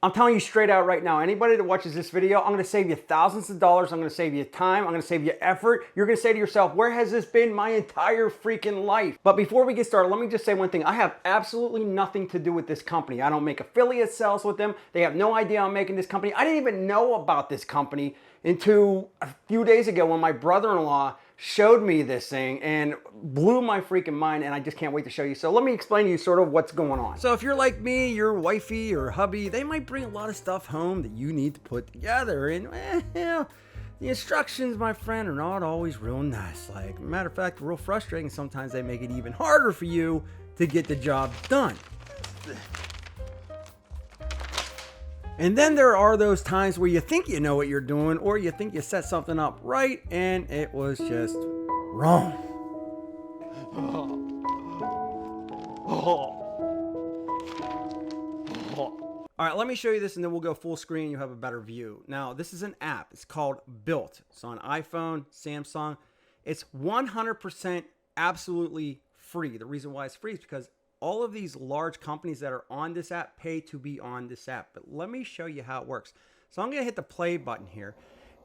I'm telling you straight out right now, anybody that watches this video, I'm going to save you thousands of dollars. I'm going to save you time. I'm going to save you effort. You're going to say to yourself, where has this been my entire freaking life? But before we get started, let me just say one thing. I have absolutely nothing to do with this company. I don't make affiliate sales with them. They have no idea I'm making this company. I didn't even know about this company until a few days ago when my brother-in-law showed me this thing and blew my freaking mind, and I just can't wait to show you. So let me explain to you sort of what's going on. So if you're like me, your wifey or hubby, they might bring a lot of stuff home that you need to put together, and the instructions, my friend, are not always real nice. Like, matter of fact, real frustrating. Sometimes they make it even harder for you to get the job done. And then there are those times where you think you know what you're doing, or you think you set something up right and it was just wrong. All right, let me show you this and then we'll go full screen. You'll have a better view. Now, this is an app. It's called BILT. It's on iPhone, Samsung. It's 100% absolutely free. The reason why it's free is because all of these large companies that are on this app pay to be on this app. But let me show you how it works. So I'm going to hit the play button here.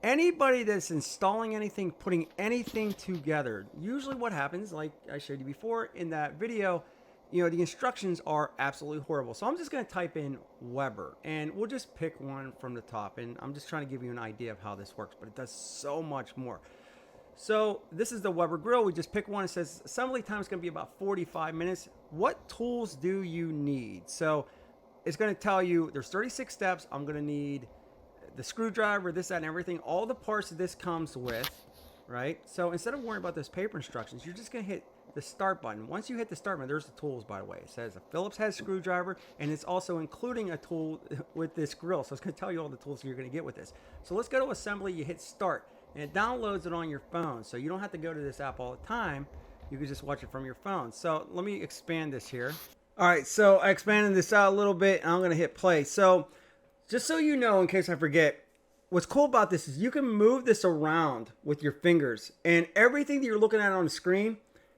Anybody that's installing anything, putting anything together, usually what happens, like I showed you before in that video, the instructions are absolutely horrible. So I'm just going to type in Weber and we'll just pick one from the top. And I'm just trying to give you an idea of how this works, but it does so much more. So this is the Weber grill. We just pick one. It says assembly time is going to be about 45 minutes. What tools do you need? So it's going to tell you there's 36 steps. I'm going to need the screwdriver, this, that, and everything. All the parts that this comes with, right? So instead of worrying about those paper instructions, you're just going to hit the start button. Once you hit the start button, there's the tools, by the way. It says a Phillips head screwdriver, and it's also including a tool with this grill. So it's going to tell you all the tools you're going to get with this. So let's go to assembly. You hit start. And it downloads it on your phone. So you don't have to go to this app all the time. You can just watch it from your phone. So let me expand this here. All right, so I expanded this out a little bit, and I'm going to hit play. So just so you know, in case I forget, what's cool about this is you can move this around with your fingers. And everything that you're looking at on the screen,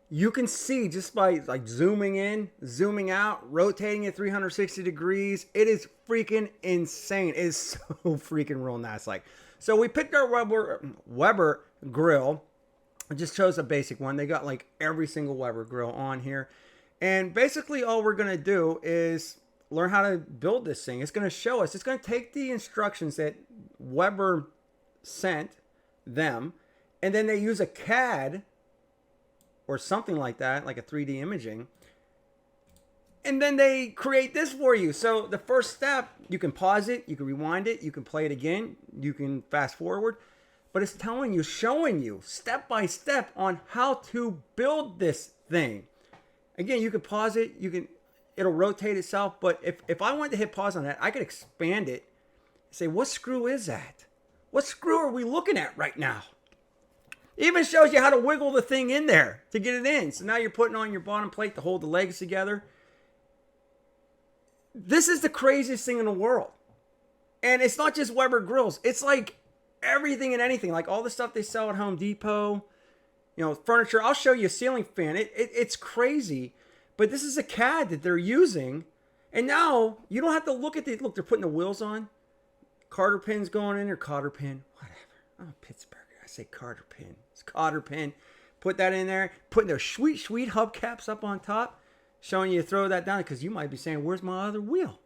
you can see just by like zooming in, zooming out, rotating it 360 degrees. It is freaking insane. It is so freaking real nice. So we picked our Weber grill. I just chose a basic one. They got like every single Weber grill on here. And basically all we're going to do is learn how to build this thing. It's going to show us. It's going to take the instructions that Weber sent them. And then they use a CAD or something like that, like a 3D imaging. And then they create this for you. So the first step, you can pause it, you can rewind it, you can play it again, you can fast forward. But it's telling you, showing you step by step on how to build this thing. Again, you can pause it, it'll rotate itself. But if I wanted to hit pause on that, I could expand it, say, what screw is that? What screw are we looking at right now? It even shows you how to wiggle the thing in there to get it in. So now you're putting on your bottom plate to hold the legs together. This is the craziest thing in the world. And it's not just Weber grills. It's like everything and anything. Like all the stuff they sell at Home Depot. Furniture. I'll show you a ceiling fan. It's crazy. But this is a CAD that they're using. And now you don't have to look at the... Look, they're putting the wheels on. Cotter pin's going in there. Cotter pin. Whatever. I'm a Pittsburgher. I say cotter pin. It's cotter pin. Put that in there. Putting those sweet, sweet hubcaps up on top. Showing you to throw that down because you might be saying, where's my other wheel?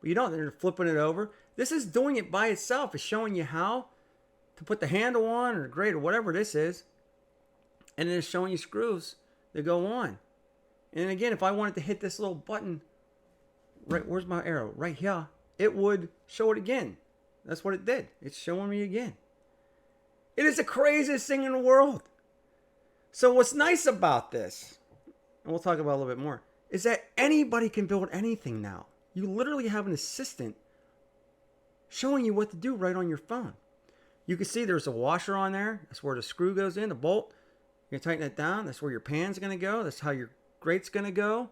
But you don't. They're flipping it over. This is doing it by itself. It's showing you how to put the handle on or the grate or whatever this is. And then it's showing you screws that go on. And again, if I wanted to hit this little button, right, where's my arrow? Right here. It would show it again. That's what it did. It's showing me again. It is the craziest thing in the world. So what's nice about this, and we'll talk about a little bit more, is that anybody can build anything now. You literally have an assistant showing you what to do right on your phone. You can see there's a washer on there. That's where the screw goes in, the bolt. You're going to tighten it down. That's where your pan's going to go. That's how your grate's going to go.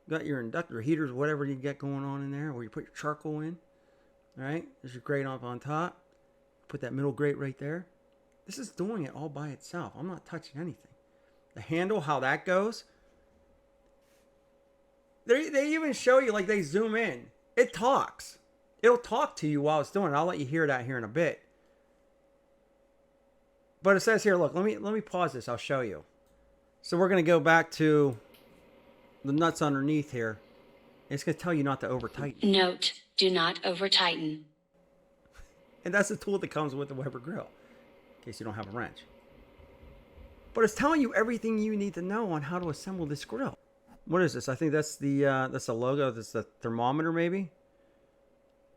You got your inductor heaters, whatever you get going on in there, where you put your charcoal in. All right, there's your grate up on top. Put that middle grate right there. This is doing it all by itself. I'm not touching anything. The handle, how that goes. They even show you, like they zoom in. It talks. It'll talk to you while it's doing it. I'll let you hear that here in a bit. But it says here, look, let me pause this. I'll show you. So we're going to go back to the nuts underneath here. It's going to tell you not to over tighten. Note, do not over tighten. And that's the tool that comes with the Weber grill, in case you don't have a wrench. But it's telling you everything you need to know on how to assemble this grill. What is this? I think that's the logo. That's the thermometer, maybe.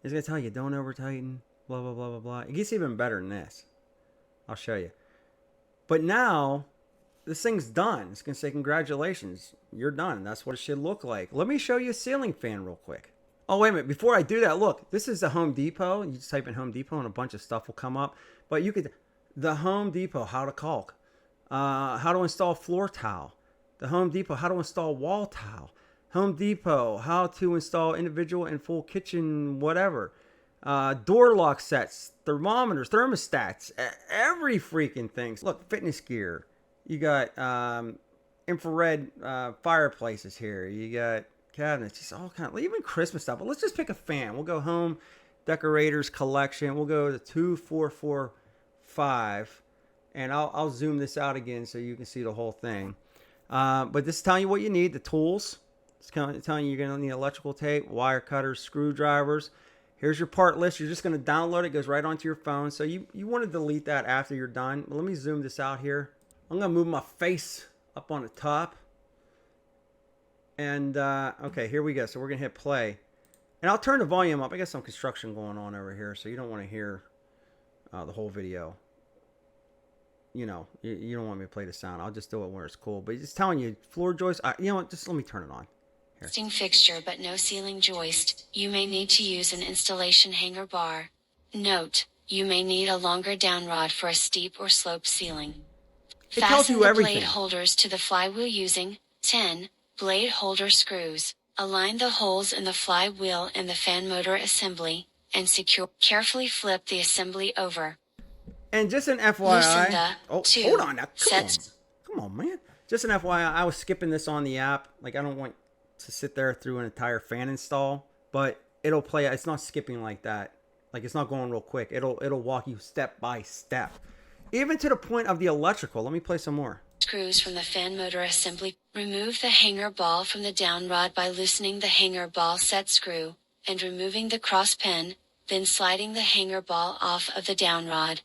It's going to tell you don't over tighten, blah, blah, blah, blah, blah. It gets even better than this. I'll show you. But now, this thing's done. It's going to say, congratulations, you're done. That's what it should look like. Let me show you a ceiling fan real quick. Oh, wait a minute. Before I do that, look, this is the Home Depot. You just type in Home Depot and a bunch of stuff will come up. But you could, the Home Depot, how to caulk, how to install floor tile. The Home Depot, how to install wall tile. Home Depot, how to install individual and full kitchen, whatever. Door lock sets, thermometers, thermostats, every freaking thing. Look, fitness gear. You got infrared fireplaces here. You got cabinets, just all kind of, even Christmas stuff. But let's just pick a fan. We'll go Home Decorators Collection. We'll go to 2445, and I'll zoom this out again so you can see the whole thing. But this is telling you what you need, the tools. It's telling you you're going to need electrical tape, wire cutters, screwdrivers. Here's your part list. You're just going to download it. It goes right onto your phone. So you want to delete that after you're done. But let me zoom this out here. I'm going to move my face up on the top. And, okay, here we go. So we're going to hit play. And I'll turn the volume up. I got some construction going on over here, so you don't want to hear the whole video. You know, you don't want me to play the sound. I'll just do it where it's cool. But it's telling you, floor joist. You know what? Just let me turn it on. Existing fixture but no ceiling joist. You may need to use an installation hanger bar. Note, you may need a longer down rod for a steep or sloped ceiling. It tells you everything. Blade holders to the flywheel using 10 blade holder screws. Align the holes in the flywheel and the fan motor assembly, and secure. Carefully flip the assembly over. And just an FYI. Oh, hold on now. Come on, man. Just an FYI, I was skipping this on the app. Like, I don't want to sit there through an entire fan install, but it'll play. It's not skipping like that. Like, it's not going real quick. It'll walk you step by step, even to the point of the electrical. Let me play some more. Screws from the fan motor assembly. Remove the hanger ball from the down rod by loosening the hanger ball set screw and removing the cross pin, then sliding the hanger ball off of the down rod.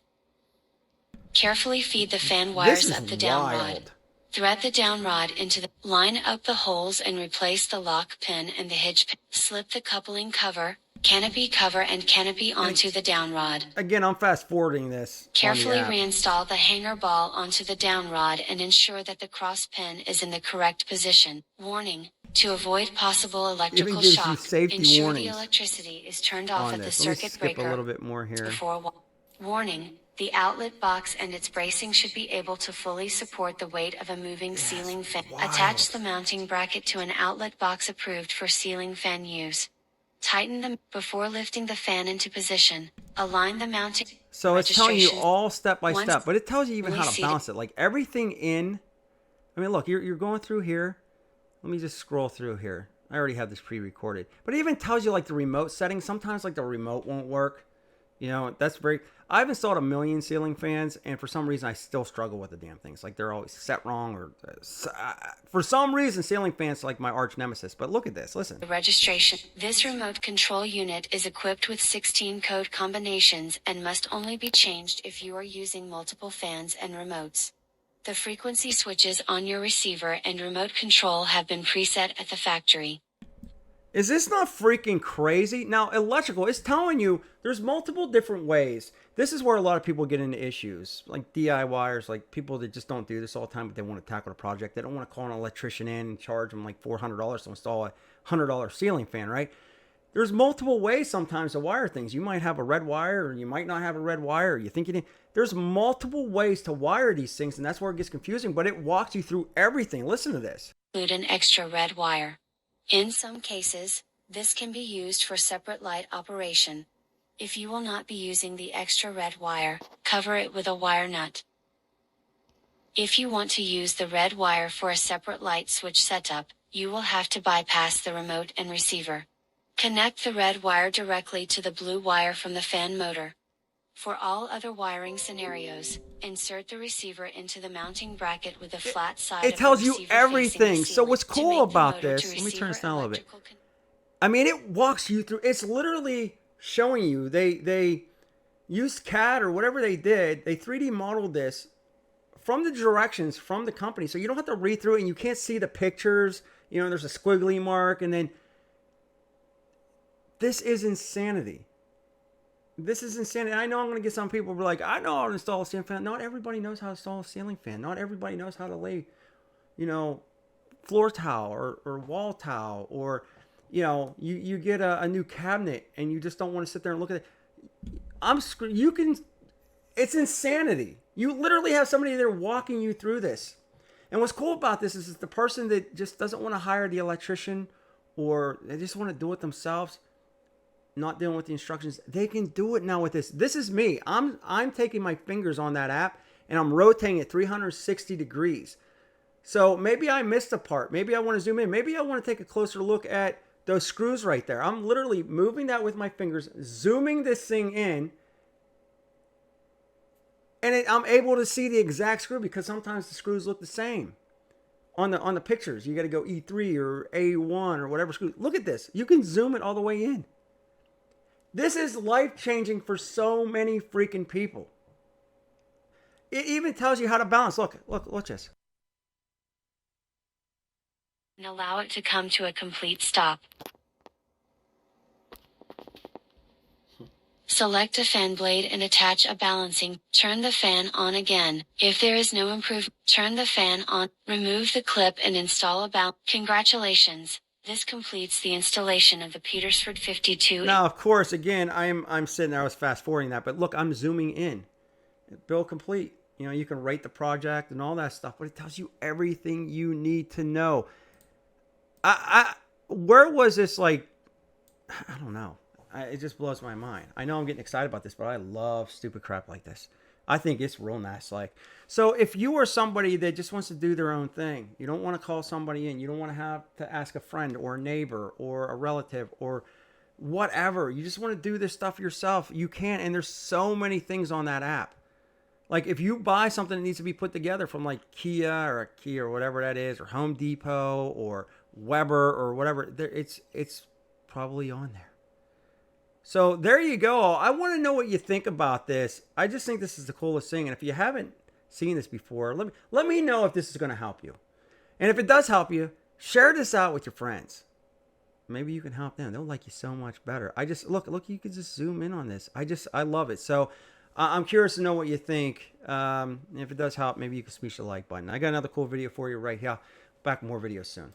Carefully feed the fan wires up the down rod. Thread the down rod into the line up the holes and replace the lock pin and the hinge pin. Slip the coupling cover, canopy cover and canopy onto the down rod. Again, I'm fast forwarding this. Carefully reinstall the hanger ball onto the down rod and ensure that the cross pin is in the correct position. Warning: to avoid possible electrical shock, ensure the electricity is turned off at the circuit breaker. A little bit more here. Warning: the outlet box and its bracing should be able to fully support the weight of a moving ceiling fan. Attach the mounting bracket to an outlet box approved for ceiling fan use. Tighten them before lifting the fan into position. Align the mounting. So it's telling you all step by step, but it tells you even how to balance it. Like everything in. I mean, look, you're going through here. Let me just scroll through here. I already have this pre-recorded, but it even tells you like the remote settings. Sometimes like the remote won't work. You know, that's very. I've installed a million ceiling fans, and for some reason, I still struggle with the damn things. Like they're always set wrong, or for some reason, ceiling fans are like my arch nemesis. But look at this. Listen. The registration. This remote control unit is equipped with 16 code combinations and must only be changed if you are using multiple fans and remotes. The frequency switches on your receiver and remote control have been preset at the factory. Is this not freaking crazy? Now, electrical, it's telling you there's multiple different ways. This is where a lot of people get into issues, like DIYers, like people that just don't do this all the time, but they want to tackle a project. They don't want to call an electrician in and charge them like $400 to install a $100 ceiling fan, right? There's multiple ways sometimes to wire things. You might have a red wire, or you might not have a red wire, or you think you need. There's multiple ways to wire these things, and that's where it gets confusing, but it walks you through everything. Listen to this. Include an extra red wire. In some cases, this can be used for separate light operation. If you will not be using the extra red wire, cover it with a wire nut. If you want to use the red wire for a separate light switch setup, you will have to bypass the remote and receiver. Connect the red wire directly to the blue wire from the fan motor. For all other wiring scenarios, insert the receiver into the mounting bracket with the flat side It of the tells you receiver facing the everything. So ceiling what's to cool make the about motor to this, let me turn receiver this down a little bit. electrical I mean, it walks you through. It's literally showing you. They used CAD or whatever they did. They 3D modeled this from the directions from the company, so you don't have to read through it and you can't see the pictures. You know, there's a squiggly mark, and then this is insanity. This is insanity. I know I'm going to get some people who are like, I know how to install a ceiling fan. Not everybody knows how to install a ceiling fan. Not everybody knows how to lay, you know, floor tile or wall tile, or you know, you get a new cabinet and you just don't want to sit there and look at it. You can, it's insanity. You literally have somebody there walking you through this. And what's cool about this is the person that just doesn't want to hire the electrician, or they just want to do it themselves, not dealing with the instructions, they can do it now with this. This is me. I'm taking my fingers on that app and I'm rotating it 360 degrees. So maybe I missed a part. Maybe I want to zoom in. Maybe I want to take a closer look at those screws right there. I'm literally moving that with my fingers, zooming this thing in, and I'm able to see the exact screw, because sometimes the screws look the same on the pictures. You got to go E3 or A1 or whatever screw. Look at this. You can zoom it all the way in. This is life-changing for so many freaking people. It even tells you how to balance. Look, watch this. and allow it to come to a complete stop. Select a fan blade and attach a balancing. Turn the fan on again. If there is no improvement, turn the fan on. Remove the clip and install a balance. Congratulations. This completes the installation of the Petersford 52. Now, of course, again, I'm sitting there, I was fast forwarding that, but look, I'm zooming in. Build complete. You know, you can rate the project and all that stuff, but it tells you everything you need to know. Where was this, like, I don't know. It just blows my mind. I know I'm getting excited about this, but I love stupid crap like this. I think it's real nice. Like, so if you are somebody that just wants to do their own thing, you don't want to call somebody in, you don't want to have to ask a friend or a neighbor or a relative or whatever, you just want to do this stuff yourself, you can. And there's so many things on that app. Like, if you buy something that needs to be put together from like Kia or whatever that is, or Home Depot or Weber or whatever, it's probably on there. So there you go. I want to know what you think about this. I just think this is the coolest thing. And if you haven't seen this before, let me know if this is going to help you. And if it does help you, share this out with your friends. Maybe you can help them. They'll like you so much better. I just look. You can just zoom in on this. I love it. So I'm curious to know what you think. If it does help, maybe you can smash the like button. I got another cool video for you right here. Back with more videos soon.